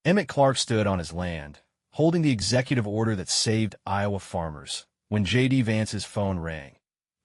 Emmett Clark stood on his land, holding the executive order that saved Iowa farmers, when J.D. Vance's phone rang.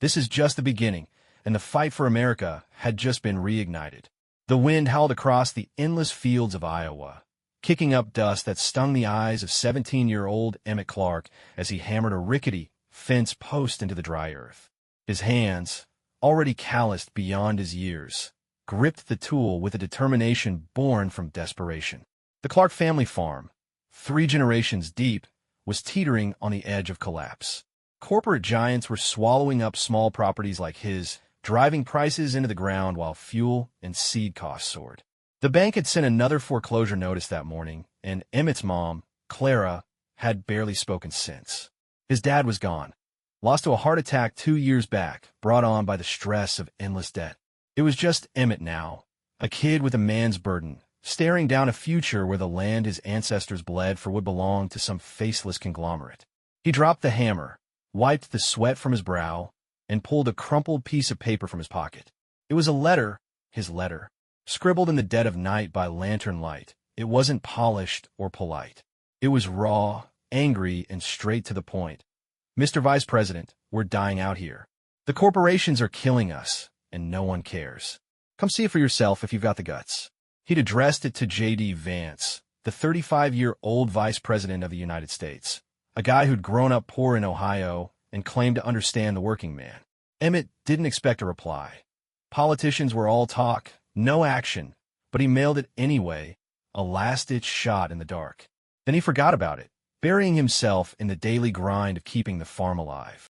This is just the beginning, and the fight for America had just been reignited. The wind howled across the endless fields of Iowa, kicking up dust that stung the eyes of 17-year-old Emmett Clark as he hammered a rickety fence post into the dry earth. His hands, already calloused beyond his years, gripped the tool with a determination born from desperation. The Clark family farm, 3 generations deep, was teetering on the edge of collapse. Corporate giants were swallowing up small properties like his, driving prices into the ground while fuel and seed costs soared. The bank had sent another foreclosure notice that morning, and Emmett's mom, Clara, had barely spoken since. His dad was gone, lost to a heart attack 2 years back, brought on by the stress of endless debt. It was just Emmett now, a kid with a man's burden, staring down a future where the land his ancestors bled for would belong to some faceless conglomerate. He dropped the hammer, wiped the sweat from his brow, and pulled a crumpled piece of paper from his pocket. It was a letter, his letter, scribbled in the dead of night by lantern light. It wasn't polished or polite. It was raw, angry, and straight to the point. Mr. Vice President, we're dying out here. The corporations are killing us, and no one cares. Come see it for yourself if you've got the guts. He'd addressed it to J.D. Vance, the 35-year-old Vice President of the United States, a guy who'd grown up poor in Ohio and claimed to understand the working man. Emmett didn't expect a reply. Politicians were all talk, no action, but he mailed it anyway, a last-ditch shot in the dark. Then he forgot about it, burying himself in the daily grind of keeping the farm alive.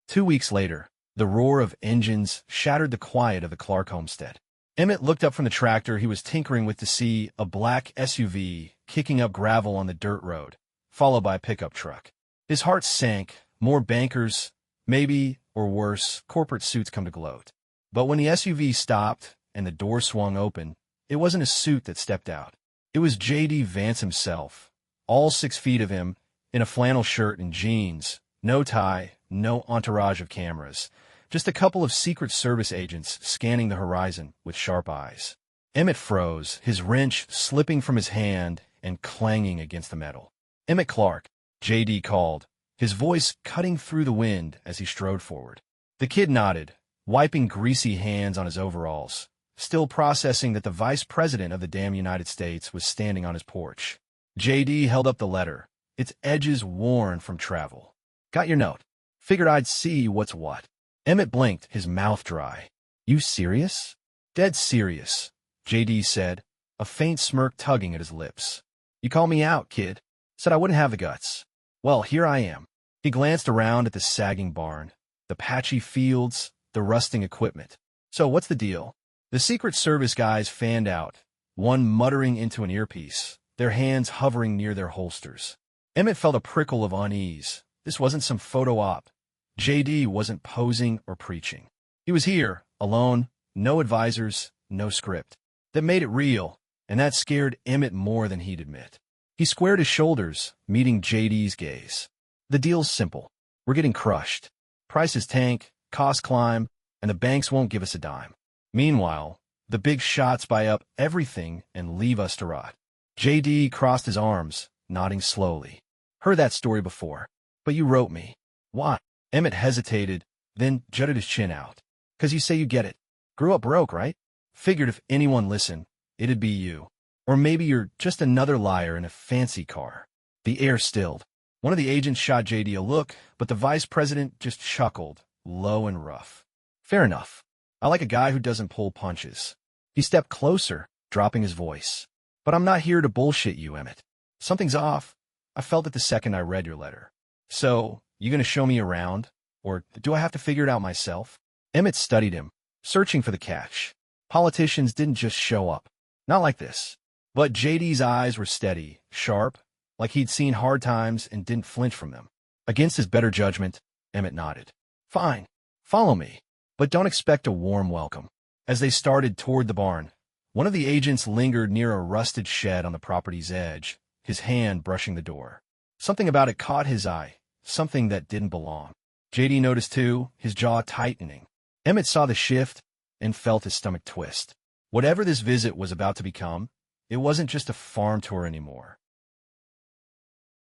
2 weeks later, the roar of engines shattered the quiet of the Clark homestead. Emmett looked up from the tractor he was tinkering with to see a black SUV kicking up gravel on the dirt road, followed by a pickup truck. His heart sank. More bankers, maybe, or worse, corporate suits come to gloat. But when the SUV stopped and the door swung open, it wasn't a suit that stepped out. It was J.D. Vance himself, all 6 feet of him, in a flannel shirt and jeans, no tie, no entourage of cameras, just a couple of Secret Service agents scanning the horizon with sharp eyes. Emmett froze, his wrench slipping from his hand and clanging against the metal. "Emmett Clark," J.D. called, his voice cutting through the wind as he strode forward. The kid nodded, wiping greasy hands on his overalls, still processing that the Vice President of the damn United States was standing on his porch. J.D. held up the letter, its edges worn from travel. "Got your note. Figured I'd see what's what." Emmett blinked, his mouth dry. "You serious?" "Dead serious," J.D. said, a faint smirk tugging at his lips. "You called me out, kid. Said I wouldn't have the guts. Well, here I am." He glanced around at the sagging barn, the patchy fields, the rusting equipment. "So what's the deal?" The Secret Service guys fanned out, one muttering into an earpiece, their hands hovering near their holsters. Emmett felt a prickle of unease. This wasn't some photo op. J.D. wasn't posing or preaching. He was here, alone, no advisors, no script. That made it real, and that scared Emmett more than he'd admit. He squared his shoulders, meeting J.D.'s gaze. "The deal's simple. We're getting crushed. Prices tank, costs climb, and the banks won't give us a dime. Meanwhile, the big shots buy up everything and leave us to rot." J.D. crossed his arms, nodding slowly. "Heard that story before. But you wrote me. Why?" Emmett hesitated, then jutted his chin out. "'Cause you say you get it. Grew up broke, right? Figured if anyone listened, it'd be you. Or maybe you're just another liar in a fancy car." The air stilled. One of the agents shot J.D. a look, but the Vice President just chuckled, low and rough. "Fair enough. I like a guy who doesn't pull punches." He stepped closer, dropping his voice. "But I'm not here to bullshit you, Emmett. Something's off. I felt it the second I read your letter. So, you gonna show me around? Or do I have to figure it out myself?" Emmett studied him, searching for the catch. Politicians didn't just show up. Not like this. But J.D.'s eyes were steady, sharp, like he'd seen hard times and didn't flinch from them. Against his better judgment, Emmett nodded. "Fine. Follow me. But don't expect a warm welcome." As they started toward the barn, one of the agents lingered near a rusted shed on the property's edge, his hand brushing the door. Something about it caught his eye, something that didn't belong. J.D. noticed too, his jaw tightening. Emmett saw the shift and felt his stomach twist. Whatever this visit was about to become, It wasn't just a farm tour anymore.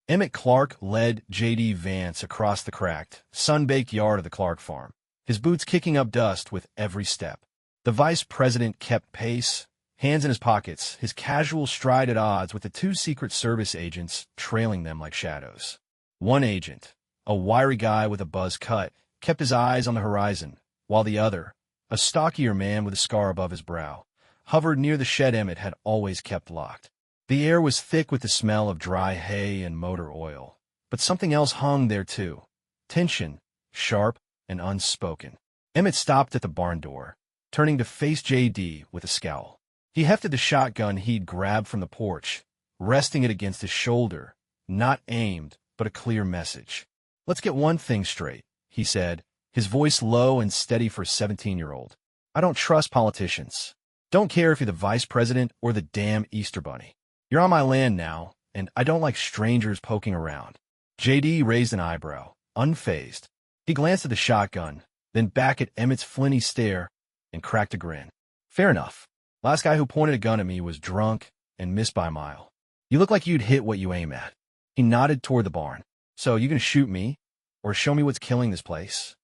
Emmett Clark led J.D. Vance across the cracked, sun-baked yard of the Clark farm, his boots kicking up dust with every step. The vice president kept pace, hands in his pockets, his casual stride at odds with the two Secret Service agents trailing them like shadows. One agent, a wiry guy with a buzz cut, kept his eyes on the horizon, while the other, a stockier man with a scar above his brow, hovered near the shed Emmett had always kept locked. The air was thick with the smell of dry hay and motor oil, but something else hung there too. Tension, sharp and unspoken. Emmett stopped at the barn door, turning to face J.D. with a scowl. He hefted the shotgun he'd grabbed from the porch, resting it against his shoulder, not aimed, but a clear message. "Let's get one thing straight," he said, his voice low and steady for a 17-year-old. "I don't trust politicians. Don't care if you're the vice president or the damn Easter Bunny. You're on my land now, and I don't like strangers poking around." J.D. raised an eyebrow, unfazed. He glanced at the shotgun, then back at Emmett's flinty stare, and cracked a grin. "Fair enough. Last guy who pointed a gun at me was drunk and missed by a mile. You look like you'd hit what you aim at." He nodded toward the barn. "So you gonna shoot me, or show me what's killing this place?"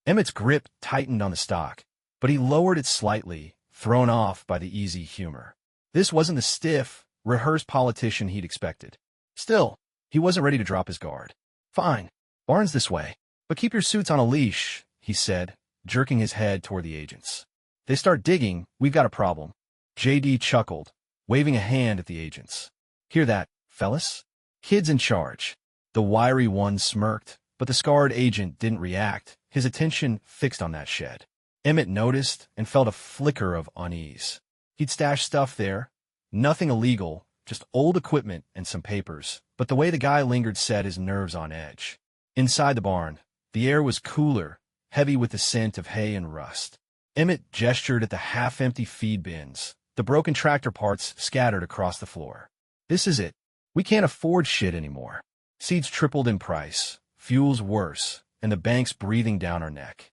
Emmett's grip tightened on the stock, but he lowered it slightly, thrown off by the easy humor. This wasn't the stiff, rehearsed politician he'd expected. Still, he wasn't ready to drop his guard. "Fine, barn's this way, but keep your suits on a leash," he said, jerking his head toward the agents. "They start digging, we've got a problem." J.D. chuckled, waving a hand at the agents. "Hear that, fellas? Kid's in charge." The wiry one smirked, but the scarred agent didn't react, his attention fixed on that shed. Emmett noticed and felt a flicker of unease. He'd stashed stuff there, nothing illegal, just old equipment and some papers, but the way the guy lingered set his nerves on edge. Inside the barn, the air was cooler, heavy with the scent of hay and rust. Emmett gestured at the half-empty feed bins, the broken tractor parts scattered across the floor. "This is it. We can't afford shit anymore. Seeds tripled in price, fuel's worse, and the bank's breathing down our neck.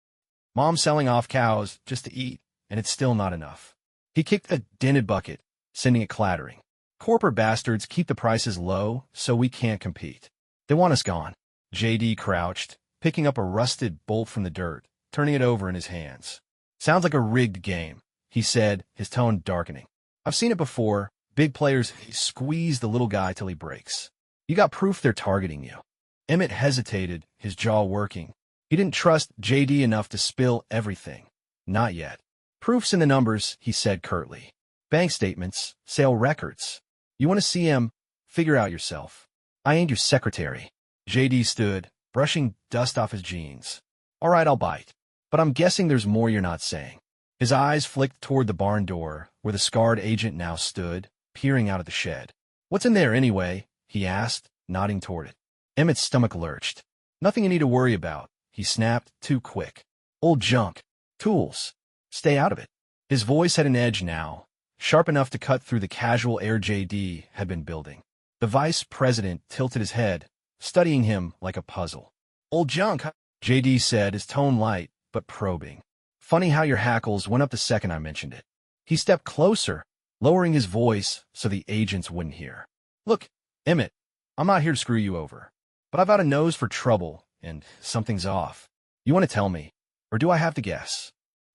Mom's selling off cows just to eat, and it's still not enough." He kicked a dented bucket, sending it clattering. "Corporate bastards keep the prices low, so we can't compete. They want us gone." J.D. crouched, picking up a rusted bolt from the dirt, turning it over in his hands. "Sounds like a rigged game," he said, his tone darkening. "I've seen it before. Big players squeeze the little guy till he breaks. You got proof they're targeting you." Emmett hesitated, his jaw working. He didn't trust J.D. enough to spill everything. Not yet. "Proof's in the numbers," he said curtly. "Bank statements, sale records. You want to see 'em? Figure out yourself. I ain't your secretary." J.D. stood, brushing dust off his jeans. "All right, I'll bite. But I'm guessing there's more you're not saying." His eyes flicked toward the barn door, where the scarred agent now stood, peering out at the shed. "What's in there, anyway?" he asked, nodding toward it. Emmett's stomach lurched. "Nothing you need to worry about," he snapped, too quick. "Old junk. Tools. Stay out of it." His voice had an edge now, sharp enough to cut through the casual air J.D. had been building. The vice president tilted his head, studying him like a puzzle. "Old junk," J.D. said, his tone light, but probing. "Funny how your hackles went up the second I mentioned it." He stepped closer, lowering his voice so the agents wouldn't hear. "Look, Emmett, I'm not here to screw you over, but I've got a nose for trouble, and something's off. You want to tell me, or do I have to guess?"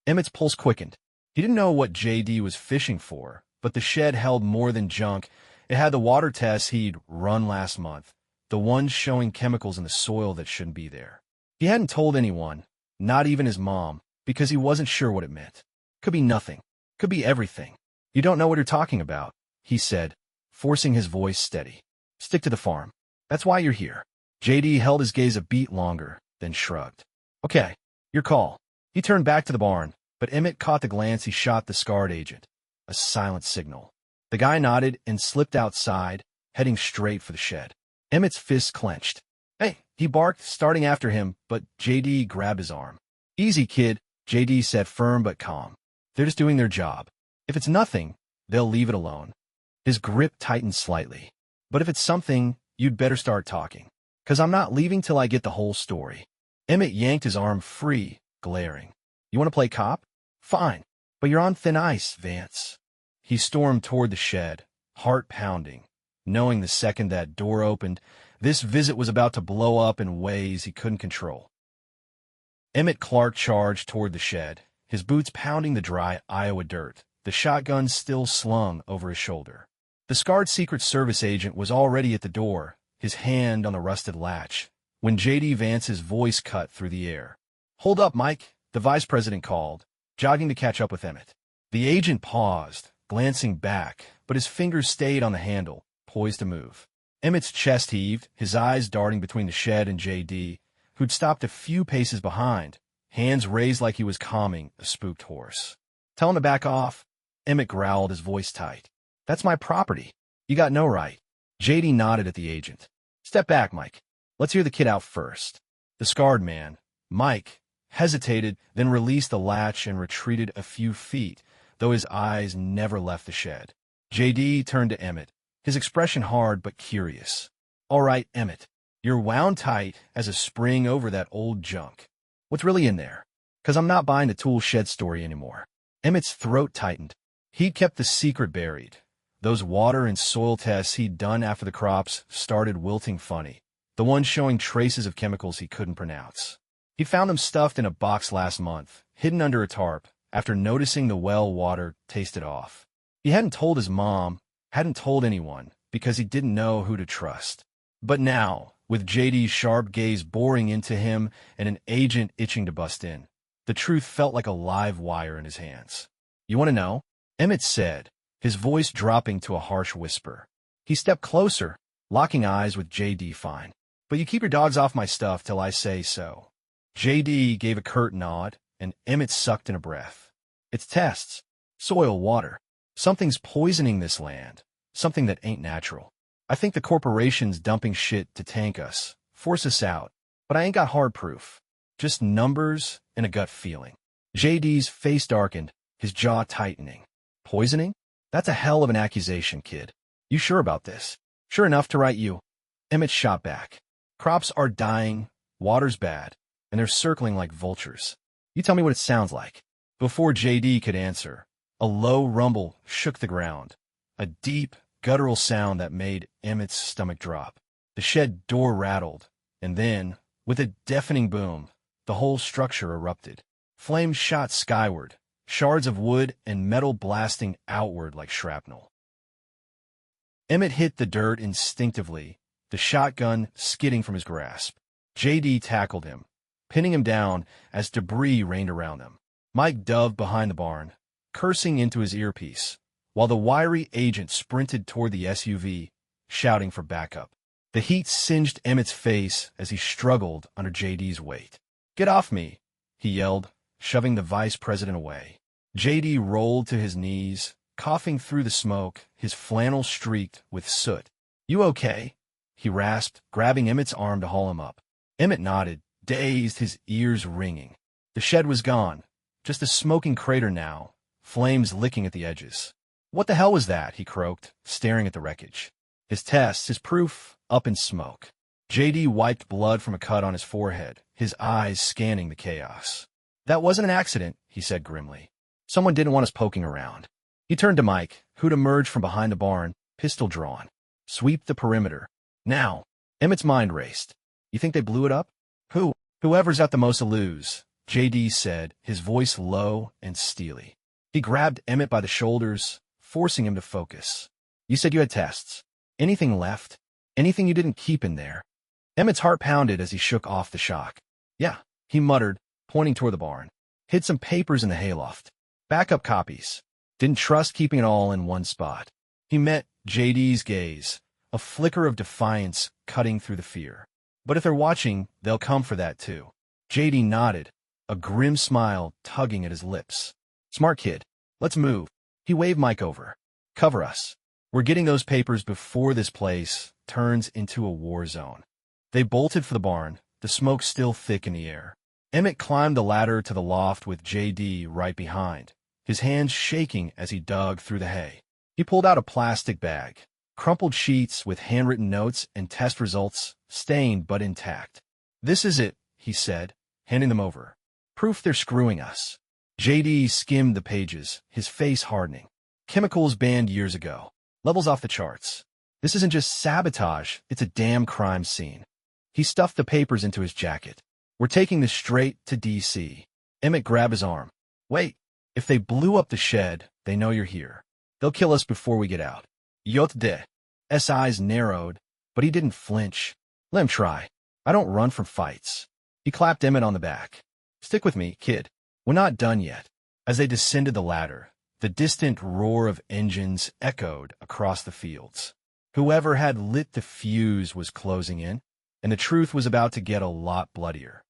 Emmett's pulse quickened. He didn't know what J.D. was fishing for, but the shed held more than junk. It had the water tests he'd run last month, the ones showing chemicals in the soil that shouldn't be there. He hadn't told anyone, not even his mom, because he wasn't sure what it meant. Could be nothing. Could be everything. "You don't know what you're talking about," he said, forcing his voice steady. "Stick to the farm. That's why you're here." J.D. held his gaze a beat longer, then shrugged. "Okay, your call." He turned back to the barn, but Emmett caught the glance he shot the scarred agent. A silent signal. The guy nodded and slipped outside, heading straight for the shed. Emmett's fists clenched. "Hey," he barked, starting after him, but J.D. grabbed his arm. "Easy, kid," J.D. said, firm but calm. "They're just doing their job. If it's nothing, they'll leave it alone." His grip tightened slightly. "But if it's something, you'd better start talking. 'Cause I'm not leaving till I get the whole story." Emmett yanked his arm free, glaring. "You want to play cop? Fine. But you're on thin ice, Vance." He stormed toward the shed, heart pounding, knowing the second that door opened, this visit was about to blow up in ways he couldn't control. Emmett Clark charged toward the shed, his boots pounding the dry Iowa dirt, the shotgun still slung over his shoulder. The scarred Secret Service agent was already at the door, his hand on the rusted latch, when J.D. Vance's voice cut through the air. "Hold up, Mike," the vice president called, jogging to catch up with Emmett. The agent paused, glancing back, but his fingers stayed on the handle, poised to move. Emmett's chest heaved, his eyes darting between the shed and J.D., who'd stopped a few paces behind, hands raised like he was calming a spooked horse. "Tell him to back off," Emmett growled, his voice tight. "That's my property. You got no right." J.D. nodded at the agent. "Step back, Mike. Let's hear the kid out first." The scarred man, Mike, hesitated, then released the latch and retreated a few feet, though his eyes never left the shed. J.D. turned to Emmett, his expression hard but curious. "All right, Emmett, you're wound tight as a spring over that old junk. What's really in there? 'Cause I'm not buying the tool shed story anymore." Emmett's throat tightened. He'd kept the secret buried. Those water and soil tests he'd done after the crops started wilting funny, the ones showing traces of chemicals he couldn't pronounce. He found them stuffed in a box last month, hidden under a tarp, after noticing the well water tasted off. He hadn't told his mom, hadn't told anyone, because he didn't know who to trust. But now, with J.D.'s sharp gaze boring into him and an agent itching to bust in, the truth felt like a live wire in his hands. "You want to know?" Emmett said, his voice dropping to a harsh whisper. He stepped closer, locking eyes with J.D. "Fine. But you keep your dogs off my stuff till I say so." J.D. gave a curt nod, and Emmett sucked in a breath. "It's tests. Soil, water. Something's poisoning this land. Something that ain't natural. I think the corporation's dumping shit to tank us, force us out. But I ain't got hard proof. Just numbers and a gut feeling." J.D.'s face darkened, his jaw tightening. "Poisoning? That's a hell of an accusation, kid. You sure about this?" "Sure enough to write you." Emmett shot back. "Crops are dying, water's bad, and they're circling like vultures. You tell me what it sounds like." Before J.D. could answer, a low rumble shook the ground, a deep, guttural sound that made Emmett's stomach drop. The shed door rattled, and then, with a deafening boom, the whole structure erupted. Flames shot skyward, shards of wood and metal blasting outward like shrapnel. Emmett hit the dirt instinctively, the shotgun skidding from his grasp. J.D. tackled him, pinning him down as debris rained around them. Mike dove behind the barn, cursing into his earpiece, while the wiry agent sprinted toward the SUV, shouting for backup. The heat singed Emmett's face as he struggled under J.D.'s weight. "Get off me," he yelled, shoving the vice president away. J.D. rolled to his knees, coughing through the smoke, his flannel streaked with soot. "You okay?" he rasped, grabbing Emmett's arm to haul him up. Emmett nodded, dazed, his ears ringing. The shed was gone, just a smoking crater now, flames licking at the edges. "What the hell was that?" he croaked, staring at the wreckage. His tests, his proof, up in smoke. J.D. wiped blood from a cut on his forehead, his eyes scanning the chaos. "That wasn't an accident," he said grimly. "Someone didn't want us poking around." He turned to Mike, who'd emerged from behind the barn, pistol drawn. "Sweep the perimeter. Now." Emmett's mind raced. "You think they blew it up?" Whoever's got the most to lose," J.D. said, his voice low and steely. He grabbed Emmett by the shoulders, forcing him to focus. "You said you had tests. Anything left? Anything you didn't keep in there?" Emmett's heart pounded as he shook off the shock. "Yeah," he muttered, pointing toward the barn. "Hid some papers in the hayloft. Backup copies. Didn't trust keeping it all in one spot." He met J.D.'s gaze, a flicker of defiance cutting through the fear. "But if they're watching, they'll come for that too." J.D. nodded, a grim smile tugging at his lips. "Smart kid. Let's move." He waved Mike over. "Cover us. We're getting those papers before this place turns into a war zone." They bolted for the barn, the smoke still thick in the air. Emmett climbed the ladder to the loft with J.D. right behind, his hands shaking as he dug through the hay. He pulled out a plastic bag, crumpled sheets with handwritten notes and test results, stained but intact. "This is it," he said, handing them over. "Proof they're screwing us." J.D. skimmed the pages, his face hardening. "Chemicals banned years ago. Levels off the charts. This isn't just sabotage, it's a damn crime scene. He stuffed the papers into his jacket. We're taking this straight to D.C. Emmett grabbed his arm. Wait, if they blew up the shed, they know you're here. They'll kill us before we get out. Yot de. S eyes narrowed, but he didn't flinch. Let him try. I don't run from fights. He clapped Emmett on the back. Stick with me, kid. We're not done yet. As they descended the ladder, the distant roar of engines echoed across the fields. Whoever had lit the fuse was closing in, and the truth was about to get a lot bloodier.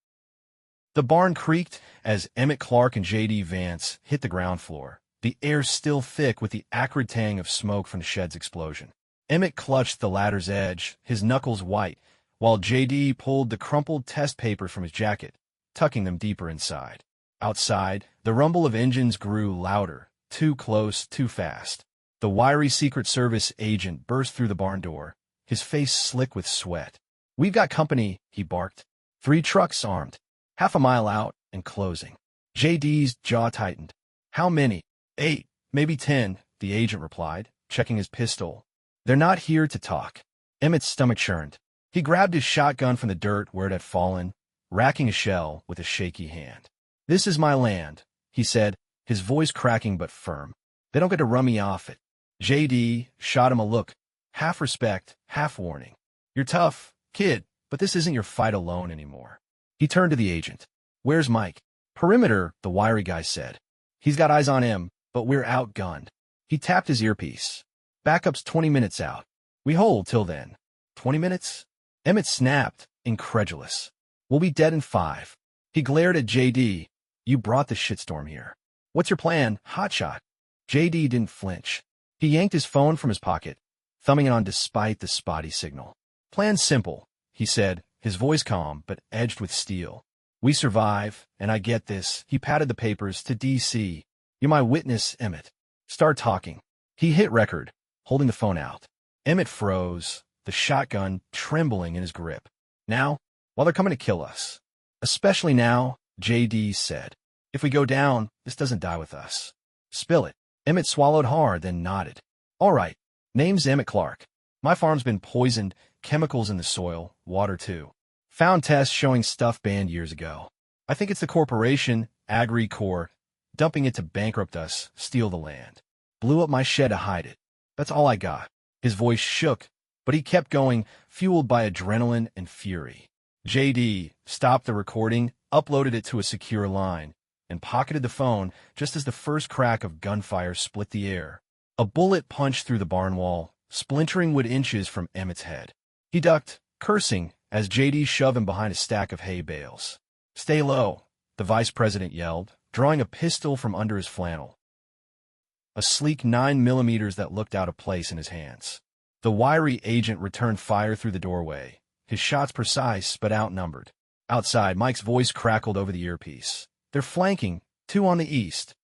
The barn creaked as Emmett Clark and J.D. Vance hit the ground floor, the air still thick with the acrid tang of smoke from the shed's explosion. Emmett clutched the ladder's edge, his knuckles white, while J.D. pulled the crumpled test paper from his jacket, tucking them deeper inside. Outside, the rumble of engines grew louder, too close, too fast. The wiry Secret Service agent burst through the barn door, his face slick with sweat. We've got company, he barked. 3 trucks armed, half a mile out and closing. J.D.'s jaw tightened. How many? 8, maybe 10, the agent replied, checking his pistol. They're not here to talk. Emmett's stomach churned. He grabbed his shotgun from the dirt where it had fallen, racking a shell with a shaky hand. This is my land, he said, his voice cracking but firm. They don't get to run me off it. J.D. shot him a look, half respect, half warning. You're tough, kid, but this isn't your fight alone anymore. He turned to the agent. Where's Mike? Perimeter, the wiry guy said. He's got eyes on him, but we're outgunned. He tapped his earpiece. Backup's 20 minutes out. We hold till then. 20 minutes? Emmett snapped, incredulous. We'll be dead in 5. He glared at J.D. You brought the shitstorm here. What's your plan, hotshot? J.D. didn't flinch. He yanked his phone from his pocket, thumbing it on despite the spotty signal. Plan's simple, he said, his voice calm but edged with steel. We survive, and I get this. He patted the papers to D.C. You're my witness, Emmett. Start talking. He hit record, holding the phone out. Emmett froze, the shotgun trembling in his grip. Now, while they're coming to kill us. Especially now, J.D. said. If we go down, this doesn't die with us. Spill it. Emmett swallowed hard, then nodded. All right. Name's Emmett Clark. My farm's been poisoned, chemicals in the soil, water too. Found tests showing stuff banned years ago. I think it's the corporation, AgriCorp, dumping it to bankrupt us, steal the land. Blew up my shed to hide it. That's all I got. His voice shook, but he kept going, fueled by adrenaline and fury. J.D. stopped the recording, uploaded it to a secure line, and pocketed the phone just as the first crack of gunfire split the air. A bullet punched through the barn wall, splintering wood inches from Emmett's head. He ducked, cursing, as J.D. shoved him behind a stack of hay bales. Stay low, the vice president yelled, drawing a pistol from under his flannel. A sleek 9mm that looked out of place in his hands. The wiry agent returned fire through the doorway, his shots precise but outnumbered. Outside, Mike's voice crackled over the earpiece. They're flanking, 2 on the east.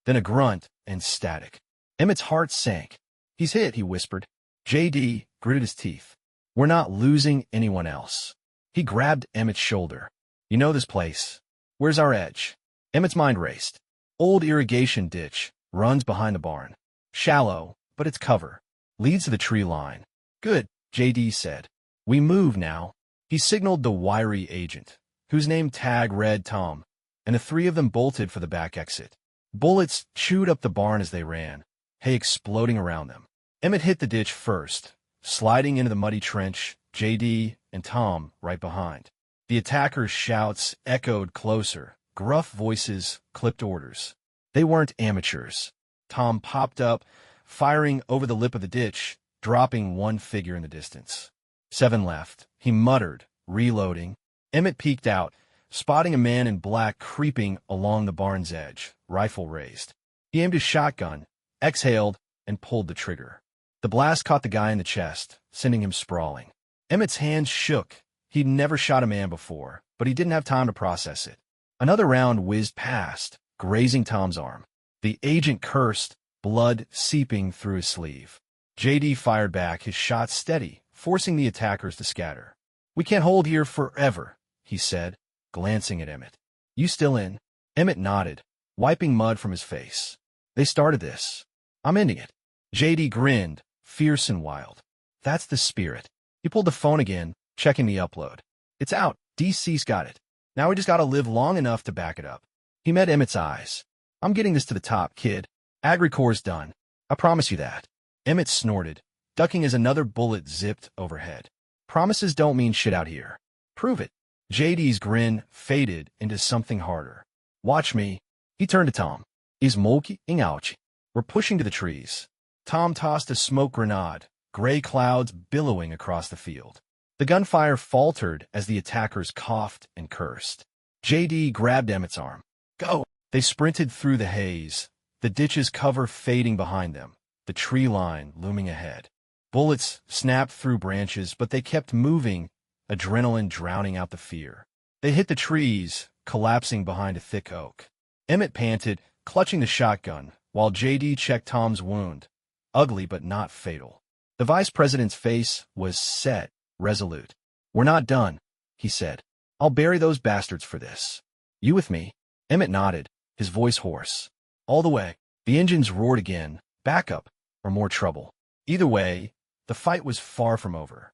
Then a grunt and static. Emmett's heart sank. He's hit, he whispered. J.D. gritted his teeth. We're not losing anyone else. He grabbed Emmett's shoulder. You know this place. Where's our edge? Emmett's mind raced. Old irrigation ditch, runs behind the barn. Shallow, but it's cover. Leads to the tree line. Good, J.D. said. We move now. He signaled the wiry agent, whose name tag read Tom, and the 3 of them bolted for the back exit. Bullets chewed up the barn as they ran, hay exploding around them. Emmett hit the ditch first, sliding into the muddy trench, J.D. and Tom right behind. The attackers' shouts echoed closer, gruff voices clipped orders. They weren't amateurs. Tom popped up, firing over the lip of the ditch, dropping 1 figure in the distance. 7 left, he muttered, reloading. Emmett peeked out, spotting a man in black creeping along the barn's edge, rifle raised. He aimed his shotgun, exhaled, and pulled the trigger. The blast caught the guy in the chest, sending him sprawling. Emmett's hands shook. He'd never shot a man before, but he didn't have time to process it. Another round whizzed past, grazing Tom's arm. The agent cursed, blood seeping through his sleeve. J.D. fired back, his shot steady, forcing the attackers to scatter. We can't hold here forever, he said, glancing at Emmett. You still in? Emmett nodded, wiping mud from his face. They started this. I'm ending it. J.D. grinned, fierce and wild. That's the spirit. He pulled the phone again, checking the upload. It's out. DC's got it. Now we just gotta live long enough to back it up. He met Emmett's eyes. I'm getting this to the top, kid. AgriCorps done. I promise you that. Emmett snorted, ducking as another bullet zipped overhead. Promises don't mean shit out here. Prove it. JD's grin faded into something harder. Watch me. He turned to Tom. Is molki ingauchi. We're pushing to the trees. Tom tossed a smoke grenade, gray clouds billowing across the field. The gunfire faltered as the attackers coughed and cursed. JD grabbed Emmett's arm. Go! They sprinted through the haze, the ditch's cover fading behind them, the tree line looming ahead. Bullets snapped through branches, but they kept moving, adrenaline drowning out the fear. They hit the trees, collapsing behind a thick oak. Emmett panted, clutching the shotgun, while JD checked Tom's wound. Ugly but not fatal. The vice president's face was set, resolute. We're not done, he said. I'll bury those bastards for this. You with me? Emmett nodded, his voice hoarse. All the way. The engines roared again. Backup, or more trouble. Either way, the fight was far from over.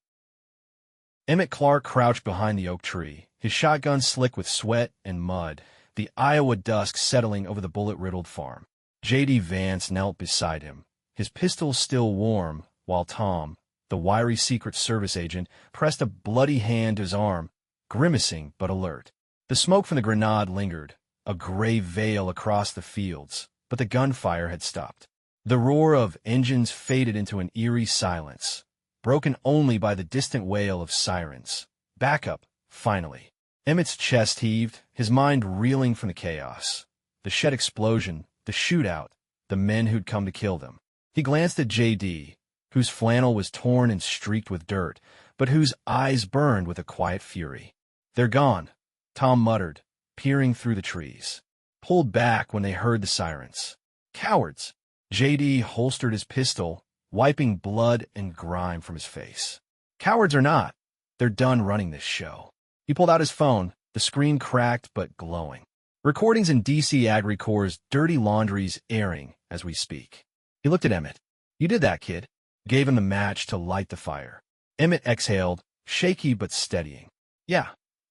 Emmett Clark crouched behind the oak tree, his shotgun slick with sweat and mud, the Iowa dusk settling over the bullet-riddled farm. J.D. Vance knelt beside him, his pistol still warm, while Tom, the wiry Secret Service agent, pressed a bloody hand to his arm, grimacing but alert. The smoke from the grenade lingered, a gray veil across the fields, but the gunfire had stopped. The roar of engines faded into an eerie silence, broken only by the distant wail of sirens. Backup, finally. Emmett's chest heaved, his mind reeling from the chaos. The shed explosion, the shootout, the men who'd come to kill them. He glanced at J.D., whose flannel was torn and streaked with dirt, but whose eyes burned with a quiet fury. They're gone, Tom muttered, peering through the trees. Pulled back when they heard the sirens. Cowards! J.D. holstered his pistol, wiping blood and grime from his face. Cowards or not, they're done running this show. He pulled out his phone, the screen cracked but glowing. Recordings in D.C. AgriCorps' dirty laundry's airing as we speak. He looked at Emmett. You did that, kid. Gave him the match to light the fire. Emmett exhaled, shaky but steadying. Yeah,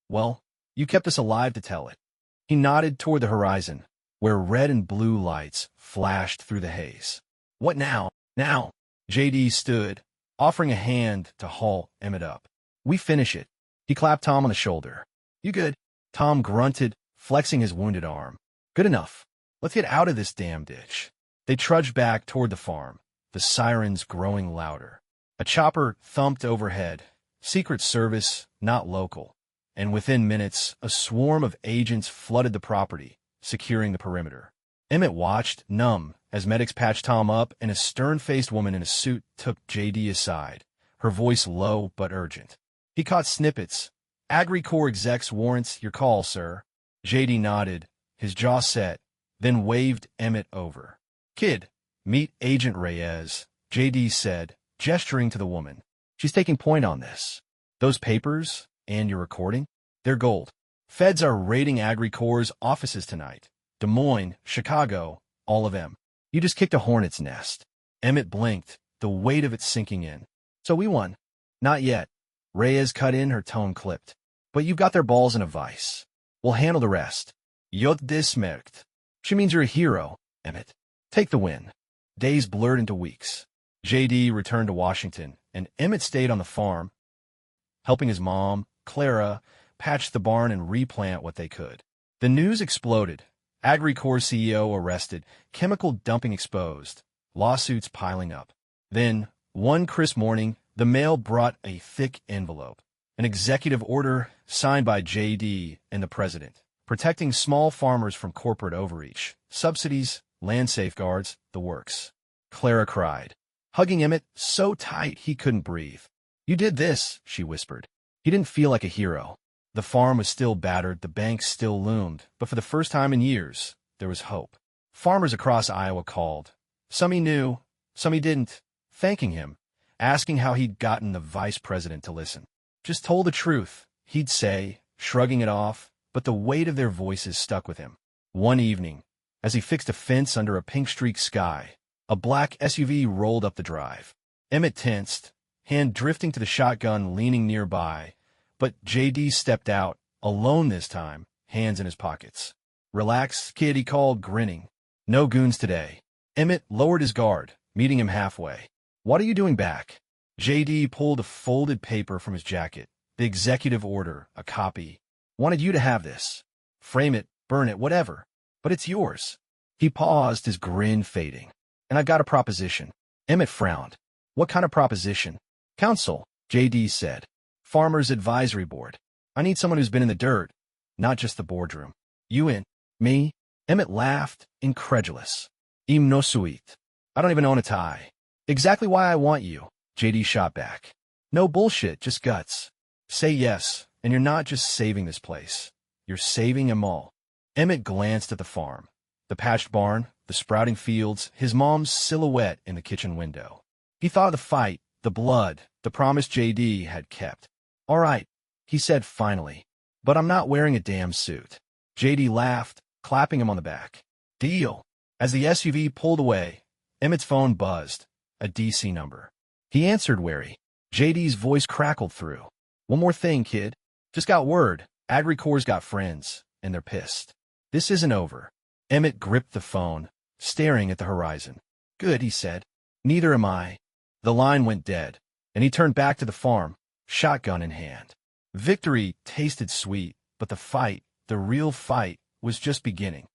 well, you kept us alive to tell it. He nodded toward the horizon, where red and blue lights flashed through the haze. What now? Now? J.D. stood, offering a hand to haul Emmett up. We finish it. He clapped Tom on the shoulder. You good? Tom grunted, flexing his wounded arm. Good enough. Let's get out of this damn ditch. They trudged back toward the farm, the sirens growing louder. A chopper thumped overhead, Secret Service, not local, and within minutes, a swarm of agents flooded the property, securing the perimeter. Emmett watched, numb, as medics patched Tom up and a stern-faced woman in a suit took J.D. aside, her voice low but urgent. He caught snippets. AgriCorps execs warrants your call, sir. J.D. nodded, his jaw set, then waved Emmett over. Kid, meet Agent Reyes, J.D. said, gesturing to the woman. She's taking point on this. Those papers, and your recording, they're gold. Feds are raiding AgriCorps' offices tonight. Des Moines, Chicago, all of them. You just kicked a hornet's nest. Emmett blinked, the weight of it sinking in. So we won. Not yet. Reyes cut in, her tone clipped. But you've got their balls in a vice. We'll handle the rest. Jod dismerkt. She means you're a hero, Emmett. Take the win. Days blurred into weeks. J.D. returned to Washington, and Emmett stayed on the farm, helping his mom, Clara, patch the barn and replant what they could. The news exploded. AgriCorps CEO arrested, chemical dumping exposed, lawsuits piling up. Then, one crisp morning, the mail brought a thick envelope, an executive order signed by J.D. and the president, protecting small farmers from corporate overreach, subsidies, land safeguards, the works. Clara cried, hugging Emmett so tight he couldn't breathe. You did this, she whispered. He didn't feel like a hero. The farm was still battered, the bank still loomed, but for the first time in years, there was hope. Farmers across Iowa called. Some he knew, some he didn't, thanking him, asking how he'd gotten the vice president to listen. Just told the truth, he'd say, shrugging it off, but the weight of their voices stuck with him. One evening, as he fixed a fence under a pink-streaked sky, a black SUV rolled up the drive. Emmett tensed, hand drifting to the shotgun leaning nearby, but J.D. stepped out, alone this time, hands in his pockets. "Relax, kid," he called, grinning. "No goons today." Emmett lowered his guard, meeting him halfway. "What are you doing back?" J.D. pulled a folded paper from his jacket. "The executive order, a copy. Wanted you to have this. Frame it, burn it, whatever. But it's yours." He paused, his grin fading. "And I've got a proposition." Emmett frowned. "What kind of proposition?" "Council," J.D. said. "Farmers Advisory Board. I need someone who's been in the dirt, not just the boardroom." "You in?" "Me?" Emmett laughed, incredulous. "Im no suit. I don't even own a tie." "Exactly why I want you," J.D. shot back. "No bullshit, just guts. Say yes, and you're not just saving this place. You're saving 'em all." Emmett glanced at the farm. The patched barn, the sprouting fields, his mom's silhouette in the kitchen window. He thought of the fight, the blood, the promise J.D. had kept. "All right," he said finally, "but I'm not wearing a damn suit." J.D. laughed, clapping him on the back. "Deal." As the SUV pulled away, Emmett's phone buzzed, a D.C. number. He answered wary. J.D.'s voice crackled through. "One more thing, kid. Just got word. AgriCorps got friends, and they're pissed. This isn't over." Emmett gripped the phone, staring at the horizon. "Good," he said. "Neither am I." The line went dead, and he turned back to the farm, shotgun in hand. Victory tasted sweet, but the fight, the real fight, was just beginning.